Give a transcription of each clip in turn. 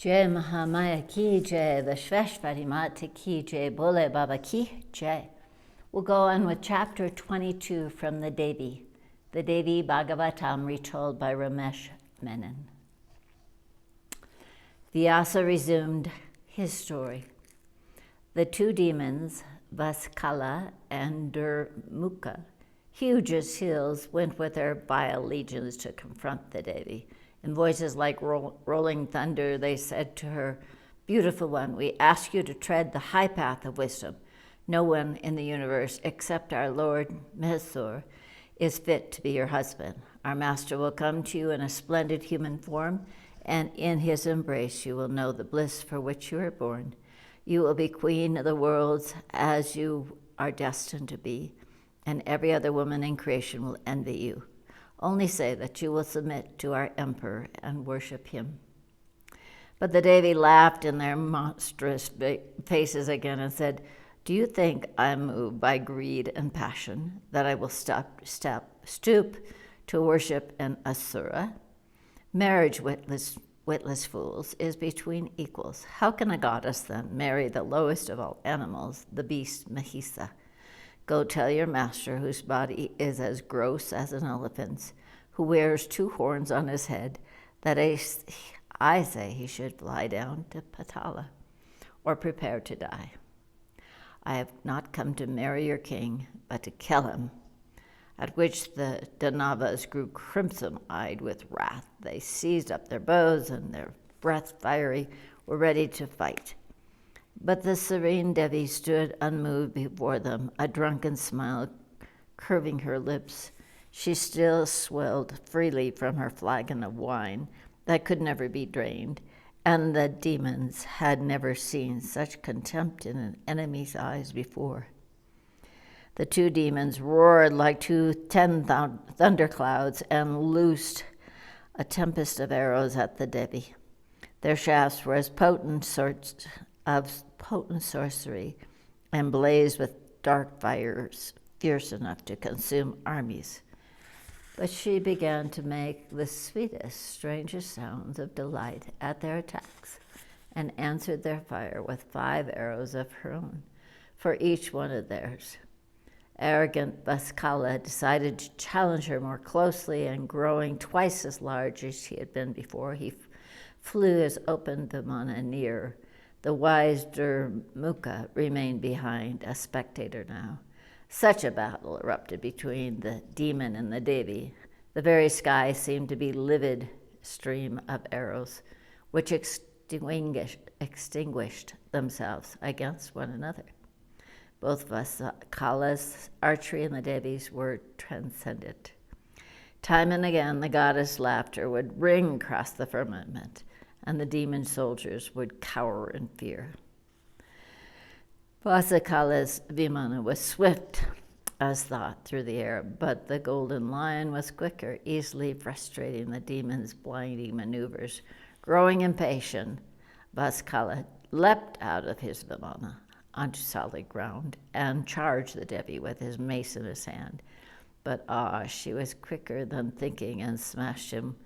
Jai Mahamaya ki jai, Vishveshwari Mata ki jai, Bole Baba ki jai. We'll go on with chapter 22 from the Devi Bhagavatam, retold by Ramesh, Menon. Vyasa resumed his story. The two demons, Vaskala and Durmukha, huge as hills, went with their vile legions to confront the Devi. In voices like rolling thunder, they said to her, "Beautiful one, we ask you to tread the high path of wisdom. No one in the universe except our Lord Maheswara is fit to be your husband. Our master will come to you in a splendid human form, and in his embrace you will know the bliss for which you are born. You will be queen of the worlds as you are destined to be, and every other woman in creation will envy you. Only say that you will submit to our emperor and worship him." But the Devi laughed in their monstrous faces again and said, "Do you think I am moved by greed and passion, that I will stoop to worship an asura? Marriage, witless fools, is between equals. How can a goddess then marry the lowest of all animals, the beast Mahisa? Go tell your master, whose body is as gross as an elephant's, who wears 2 horns on his head, that I say he should fly down to Patala, or prepare to die. I have not come to marry your king, but to kill him." At which the Danavas grew crimson-eyed with wrath. They seized up their bows, and their breath fiery, were ready to fight. But the serene Devi stood unmoved before them, a drunken smile curving her lips. She still swilled freely from her flagon of wine that could never be drained, and the demons had never seen such contempt in an enemy's eyes before. The 2 demons roared like 10 thunderclouds and loosed a tempest of arrows at the Devi. Their shafts were as potent sorcery and blazed with dark fires fierce enough to consume armies. But she began to make the sweetest, strangest sounds of delight at their attacks, and answered their fire with 5 arrows of her own, for each one of theirs. Arrogant Vaskala decided to challenge her more closely, and growing twice as large as he had been before, he flew his open vimana near. The wise Durmukha remained behind, a spectator now. Such a battle erupted between the demon and the Devi. The very sky seemed to be a livid stream of arrows, which extinguished themselves against one another. Both Vaskala's archery and the Devi's were transcendent. Time and again, the goddess' laughter would ring across the firmament, and the demon soldiers would cower in fear. Vaskala's vimana was swift as thought through the air, but the golden lion was quicker, easily frustrating the demon's blinding maneuvers. Growing impatient, Vaskala leapt out of his vimana onto solid ground and charged the Devi with his mace in his hand. But she was quicker than thinking and smashed him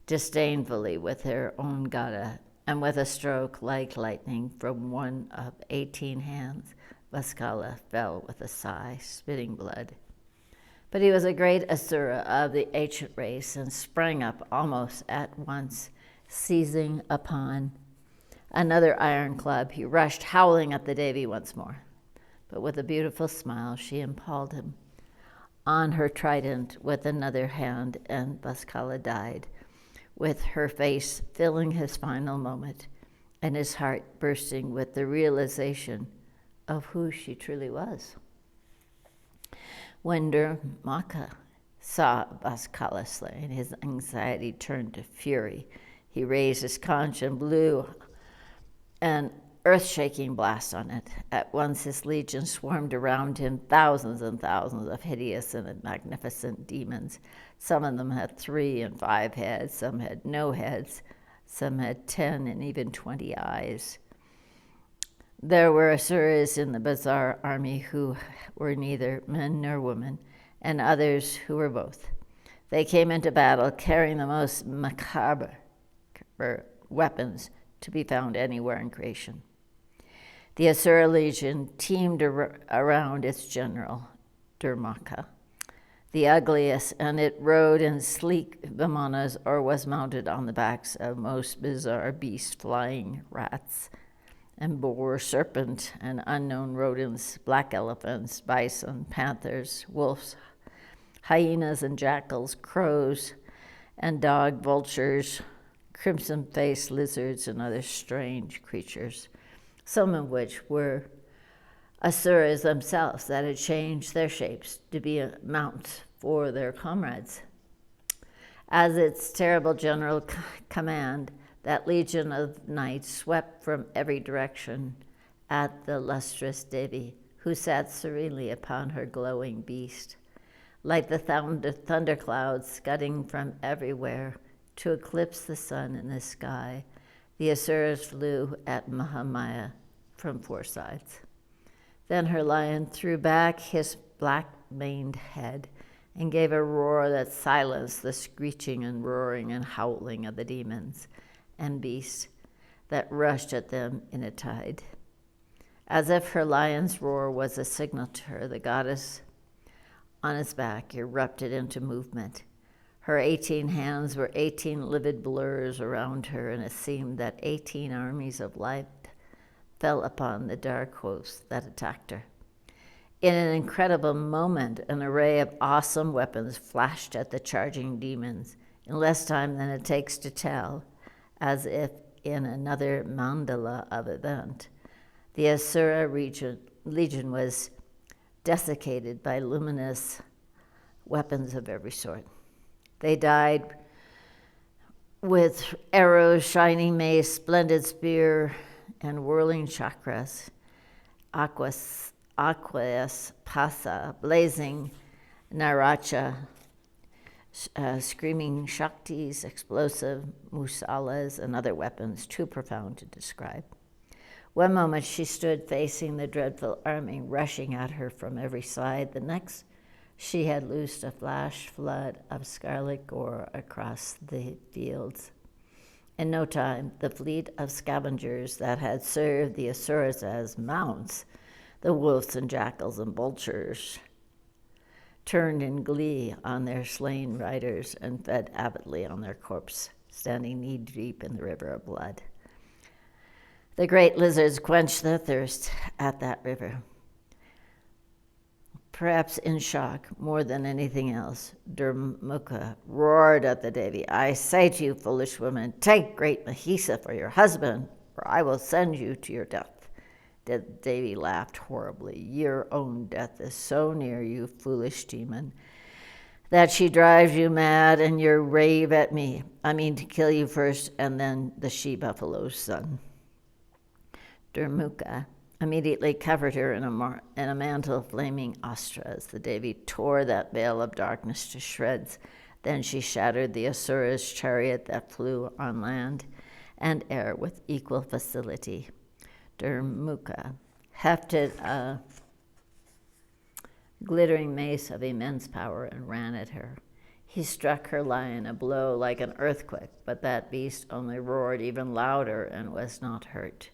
disdainfully with her own gada, and with a stroke like lightning from one of 18 hands, Vaskala fell with a sigh, spitting blood. But he was a great asura of the ancient race, and sprang up almost at once, seizing upon another iron club. He rushed howling at the Devi once more. But with a beautiful smile, she impaled him on her trident with another hand, and Vaskala died, with her face filling his final moment, and his heart bursting with the realization of who she truly was. When Durmukha saw Vaskala slain, his anxiety turned to fury. He raised his conch and blew an earth-shaking blast on it. At once his legion swarmed around him, thousands and thousands of hideous and magnificent demons. Some of them had 3 and 5 heads, some had no heads, some had 10 and even 20 eyes. There were asuras in the bizarre army who were neither men nor women, and others who were both. They came into battle carrying the most macabre weapons, to be found anywhere in creation. The Asura legion teamed around its general, Durmaka, the ugliest, and it rode in sleek vimanas or was mounted on the backs of most bizarre beasts, flying rats and boar, serpent, and unknown rodents, black elephants, bison, panthers, wolves, hyenas and jackals, crows and dog, vultures, crimson-faced lizards, and other strange creatures, some of which were Asuras themselves that had changed their shapes to be mounts for their comrades. As its terrible general command, that legion of knights swept from every direction at the lustrous Devi, who sat serenely upon her glowing beast. Like the thunderclouds scudding from everywhere to eclipse the sun in the sky, the Asuras flew at Mahamaya from four sides. Then her lion threw back his black-maned head and gave a roar that silenced the screeching and roaring and howling of the demons and beasts that rushed at them in a tide. As if her lion's roar was a signal to her, the goddess on its back erupted into movement. Her 18 hands were 18 livid blurs around her, and it seemed that 18 armies of light fell upon the dark host that attacked her. In an incredible moment, an array of awesome weapons flashed at the charging demons in less time than it takes to tell, as if in another mandala of event. The Asura legion was desiccated by luminous weapons of every sort. They died with arrows, shining mace, splendid spear, and whirling chakras, aquas pasa, blazing naracha, screaming shaktis, explosive musalas, and other weapons too profound to describe. One moment she stood facing the dreadful army rushing at her from every side. The next, she had loosed a flash flood of scarlet gore across the fields. In no time, the fleet of scavengers that had served the Asuras as mounts, the wolves and jackals and vultures, turned in glee on their slain riders and fed avidly on their corpse, standing knee-deep in the river of blood. The great lizards quenched their thirst at that river. Perhaps in shock more than anything else, Durmukha roared at the Devi, "I say to you, foolish woman, take great Mahisa for your husband, or I will send you to your death." The Devi laughed horribly. "Your own death is so near, you foolish demon, that she drives you mad, and you rave at me. I mean to kill you first, and then the she-buffalo's son." Durmukha immediately covered her in a mantle of flaming astras. The Devi tore that veil of darkness to shreds. Then she shattered the Asura's chariot that flew on land and air with equal facility. Durmukha hefted a glittering mace of immense power and ran at her. He struck her lion a blow like an earthquake, but that beast only roared even louder and was not hurt.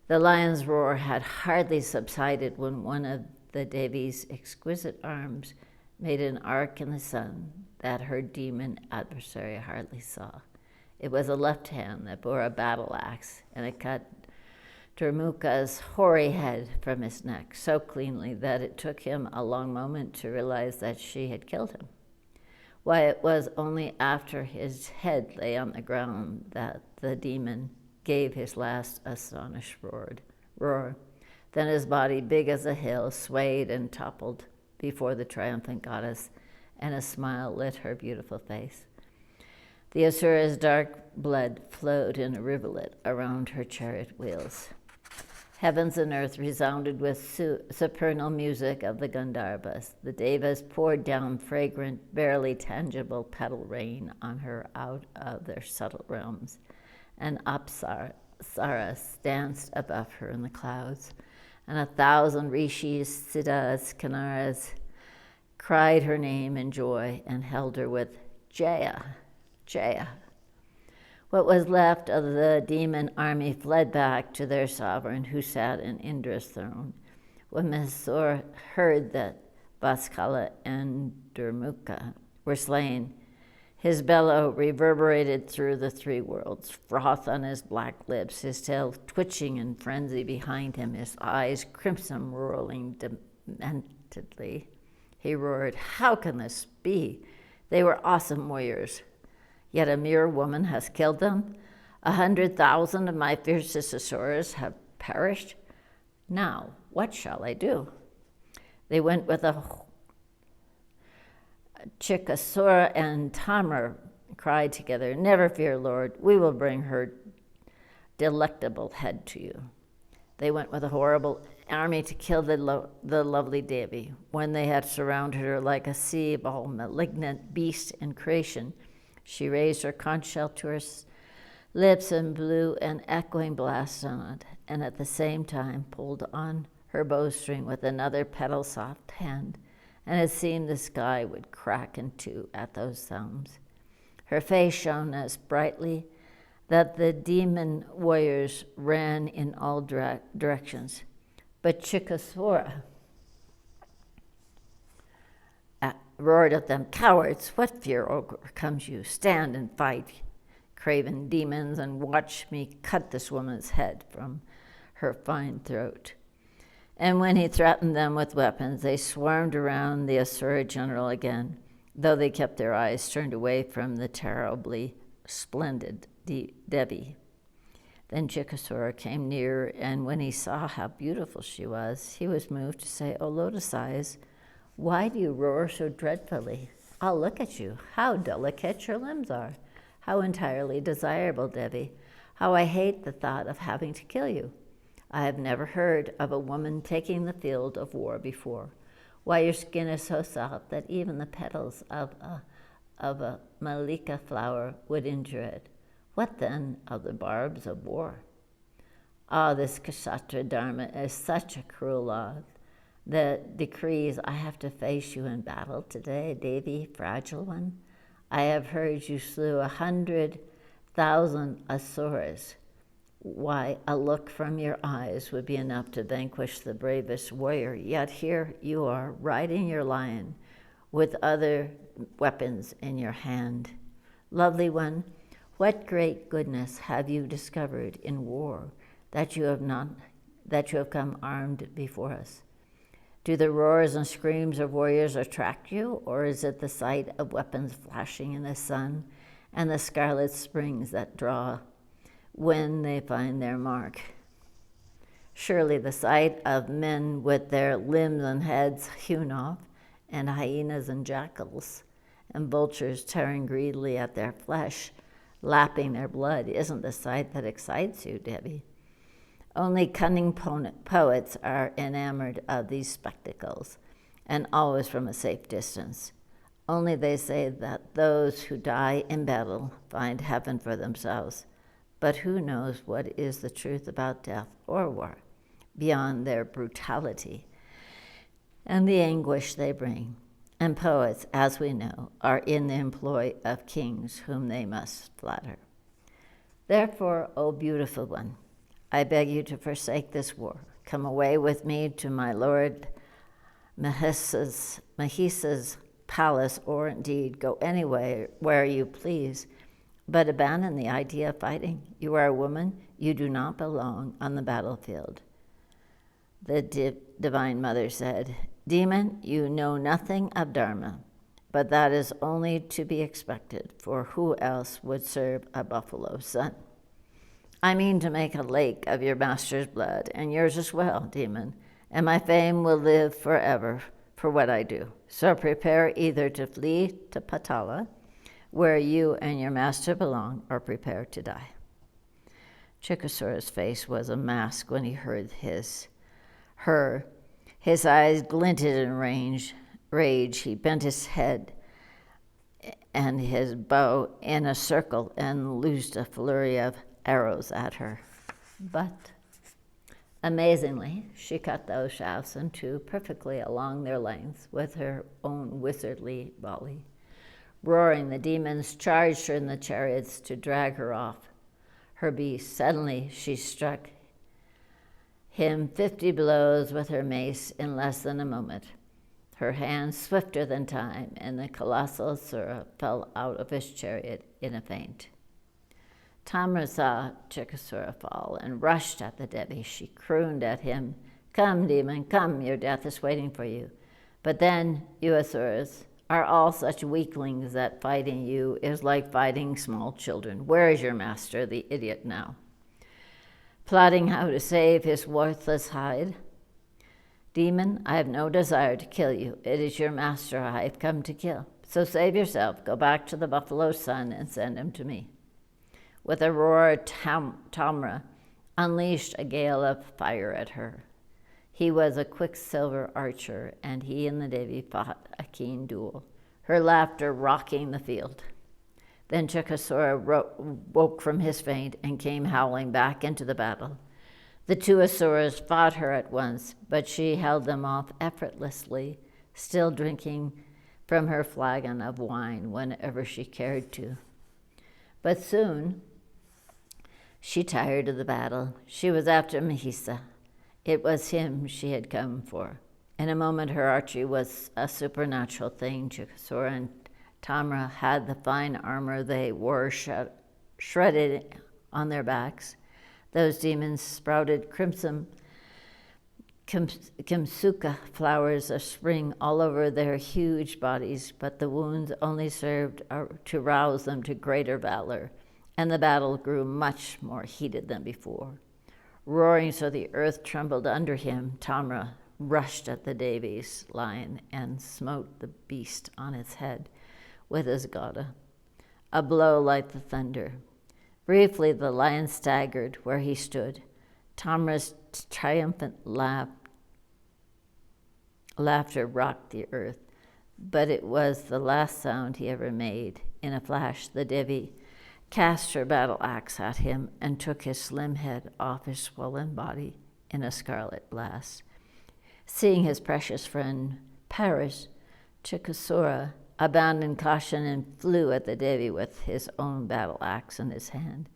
The lion's roar had hardly subsided when one of the Devi's exquisite arms made an arc in the sun that her demon adversary hardly saw. It was a left hand that bore a battle axe, and it cut Durmukha's hoary head from his neck so cleanly that it took him a long moment to realize that she had killed him. Why, it was only after his head lay on the ground that the demon gave his last astonished roar. Then his body, big as a hill, swayed and toppled before the triumphant goddess, and a smile lit her beautiful face. The Asura's dark blood flowed in a rivulet around her chariot wheels. Heavens and earth resounded with supernal music of the Gandharvas. The Devas poured down fragrant, barely tangible petal rain on her out of their subtle realms, and Apsaras danced above her in the clouds, and 1,000 rishis, siddhas, kinnaras cried her name in joy and held her with Jaya, Jaya. What was left of the demon army fled back to their sovereign, who sat in Indra's throne. When Mesor heard that Vaskala and Durmukha were slain, his bellow reverberated through the three worlds, froth on his black lips, his tail twitching in frenzy behind him, his eyes crimson rolling dementedly. He roared, "How can this be? They were awesome warriors, yet a mere woman has killed them. 100,000 of my fiercest Asuras have perished. Now, what shall I do?" They went with a Chikasura and Tamar cried together, "Never fear, Lord, we will bring her delectable head to you." They went with a horrible army to kill the lovely Devi. When they had surrounded her like a sea of all malignant beasts in creation, she raised her conch shell to her lips and blew an echoing blast on it, and at the same time pulled on her bowstring with another petal-soft hand, and it seemed the sky would crack in two at those sounds. Her face shone as brightly that the demon warriors ran in all directions. But Chikasura roared at them, "Cowards, what fear overcomes you? Stand and fight, craven demons, and watch me cut this woman's head from her fine throat." And when he threatened them with weapons, they swarmed around the Asura general again, though they kept their eyes turned away from the terribly splendid Devi. Then Chikasura came near, and when he saw how beautiful she was, he was moved to say, "O Lotus Eyes, why do you roar so dreadfully? I'll look at you. How delicate your limbs are. How entirely desirable, Devi. How I hate the thought of having to kill you. I have never heard of a woman taking the field of war before. Why, your skin is so soft that even the petals of a malika flower would injure it. What then of the barbs of war? Ah, this Kshatriya Dharma is such a cruel law that decrees I have to face you in battle today, Devi, fragile one. I have heard you slew 100,000 Asuras. Why, a look from your eyes would be enough to vanquish the bravest warrior, yet here you are, riding your lion with other weapons in your hand. Lovely one, what great goodness have you discovered in war that you have come armed before us? Do the roars and screams of warriors attract you, or is it the sight of weapons flashing in the sun and the scarlet springs that draw when they find their mark? Surely the sight of men with their limbs and heads hewn off, and hyenas and jackals and vultures tearing greedily at their flesh, lapping their blood, isn't the sight that excites you, Devi. Only cunning poets are enamored of these spectacles, and always from a safe distance. Only they say that those who die in battle find heaven for themselves. But who knows what is the truth about death or war, beyond their brutality and the anguish they bring? And poets, as we know, are in the employ of kings whom they must flatter. Therefore, O beautiful one, I beg you to forsake this war. Come away with me to my lord Mahissa's palace, or indeed go anywhere where you please, but abandon the idea of fighting. You are a woman. You do not belong on the battlefield. The Divine Mother said, "Demon, you know nothing of Dharma, but that is only to be expected, for who else would serve a buffalo's son? I mean to make a lake of your master's blood, and yours as well, demon, and my fame will live forever for what I do. So prepare either to flee to Patala, where you and your master belong, or prepare to die." Chikasura's face was a mask when he heard her. His eyes glinted in rage. He bent his head and his bow in a circle and loosed a flurry of arrows at her. But amazingly, she cut those shafts in two perfectly along their lengths with her own wizardly volley. Roaring, the demons charged her in the chariots to drag her off her beast. Suddenly she struck him 50 blows with her mace in less than a moment. Her hand swifter than time, and the colossal Asura fell out of his chariot in a faint. Tamra saw Chikasura fall and rushed at the Devi. She crooned at him, "Come, demon, come, your death is waiting for you. But then, you Asuras are all such weaklings that fighting you is like fighting small children. Where is your master, the idiot, now? Plotting how to save his worthless hide? Demon, I have no desire to kill you. It is your master I have come to kill. So save yourself, go back to the buffalo sun and send him to me." With a roar, Tamra unleashed a gale of fire at her. He was a quicksilver archer, and he and the Devi fought a keen duel, her laughter rocking the field. Then Chikasura woke from his faint and came howling back into the battle. The two Asuras fought her at once, but she held them off effortlessly, still drinking from her flagon of wine whenever she cared to. But soon she tired of the battle. She was after Mahisa. It was him she had come for. In a moment, her archery was a supernatural thing. Chikasura and Tamra had the fine armor they wore shredded on their backs. Those demons sprouted crimson kimsuka flowers of spring all over their huge bodies, but the wounds only served to rouse them to greater valor, and the battle grew much more heated than before. Roaring so the earth trembled under him, Tamra rushed at the Devi's lion and smote the beast on its head with his gada, a blow like the thunder. Briefly, the lion staggered where he stood. Tamra's triumphant laughter rocked the earth, but it was the last sound he ever made. In a flash, the Devi cast her battle axe at him and took his slim head off his swollen body in a scarlet blast. Seeing his precious friend perish, Chikasura abandoned caution and flew at the Devi with his own battle axe in his hand.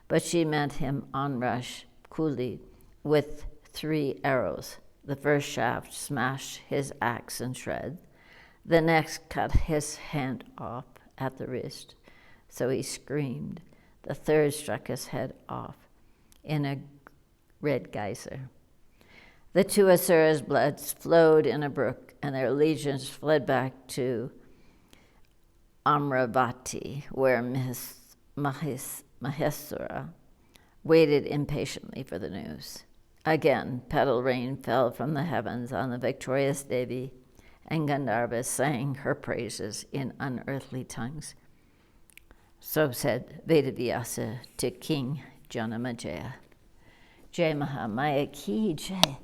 But she met him onrush, coolly, with 3 arrows. The first shaft smashed his axe in shreds. The next cut his hand off at the wrist, so he screamed. The third struck his head off in a red geyser. The two Asuras' blood flowed in a brook, and their legions fled back to Amravati, where Mahesura waited impatiently for the news. Again, petal rain fell from the heavens on the victorious Devi, and Gandharvas sang her praises in unearthly tongues. So said Vedavyasa to King Janamejaya. Jai Mahamaya ki jai,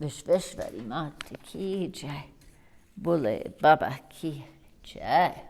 Vishveshwari Mata ki jai, Bole Baba ki jai.